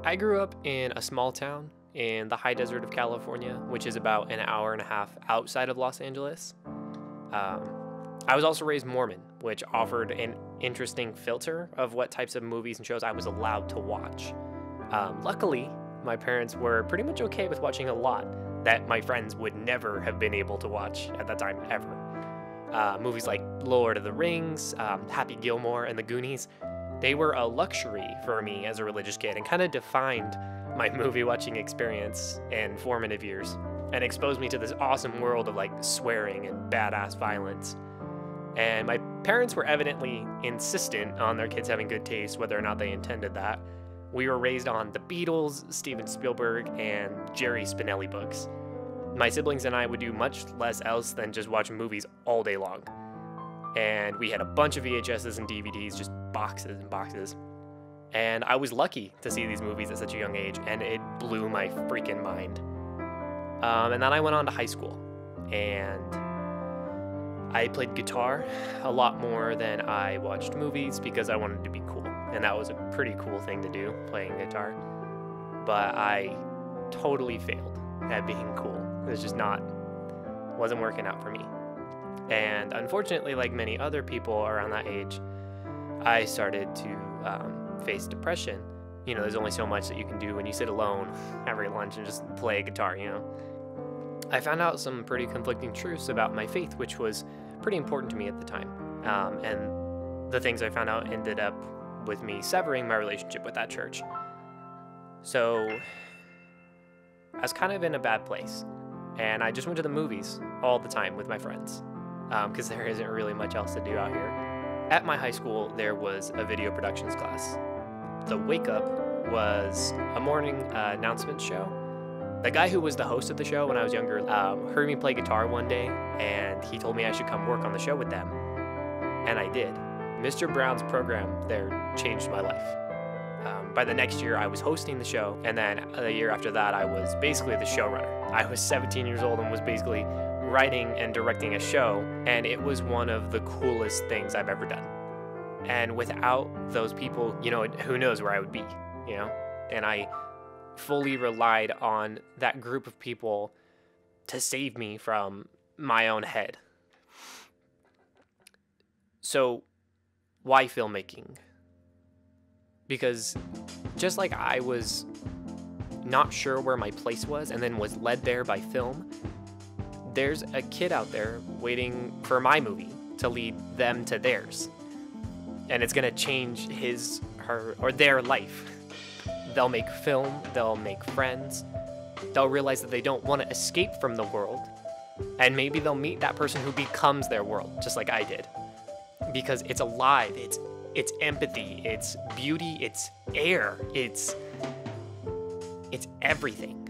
I grew up in a small town in the high desert of California, which is about an hour and a half outside of Los Angeles. I was also raised Mormon, which offered an interesting filter of what types of movies and shows I was allowed to watch. Luckily, my parents were pretty much okay with watching a lot that my friends would never have been able to watch at that time, ever. Movies like Lord of the Rings, Happy Gilmore, and The Goonies, they were a luxury for me as a religious kid and kind of defined my movie watching experience in formative years and exposed me to this awesome world of like swearing and badass violence. And my parents were evidently insistent on their kids having good taste, whether or not they intended that. We were raised on the Beatles, Steven Spielberg, and Jerry Spinelli books. My siblings and I would do much less else than just watch movies all day long. And we had a bunch of VHSs and DVDs, just boxes and boxes. And I was lucky to see these movies at such a young age, and it blew my freaking mind. And then I went on to high school, and I played guitar a lot more than I watched movies because I wanted to be cool. And that was a pretty cool thing to do, playing guitar. But I totally failed at being cool. It was just wasn't working out for me. And unfortunately, like many other people around that age, I started to face depression. You know, there's only so much that you can do when you sit alone every lunch and just play a guitar, you know. I found out some pretty conflicting truths about my faith, which was pretty important to me at the time. And the things I found out ended up with me severing my relationship with that church. So I was kind of in a bad place. And I just went to the movies all the time with my friends because there isn't really much else to do out here. At my high school, there was a video productions class. The Wake Up was a morning announcement show. The guy who was the host of the show when I was younger heard me play guitar one day, and he told me I should come work on the show with them. And I did. Mr. Brown's program there changed my life. By the next year, I was hosting the show, and then the year after that, I was basically the showrunner. I was 17 years old and was basically writing and directing a show, and it was one of the coolest things I've ever done. And without those people, you know, who knows where I would be, you know? And I fully relied on that group of people to save me from my own head. So, why filmmaking? Because just like I was not sure where my place was and then was led there by film, there's a kid out there waiting for my movie to lead them to theirs. And it's gonna change his, her, or their life. They'll make film, they'll make friends, they'll realize that they don't want to escape from the world, and maybe they'll meet that person who becomes their world, just like I did. Because it's alive, it's empathy, it's beauty, it's air, it's everything.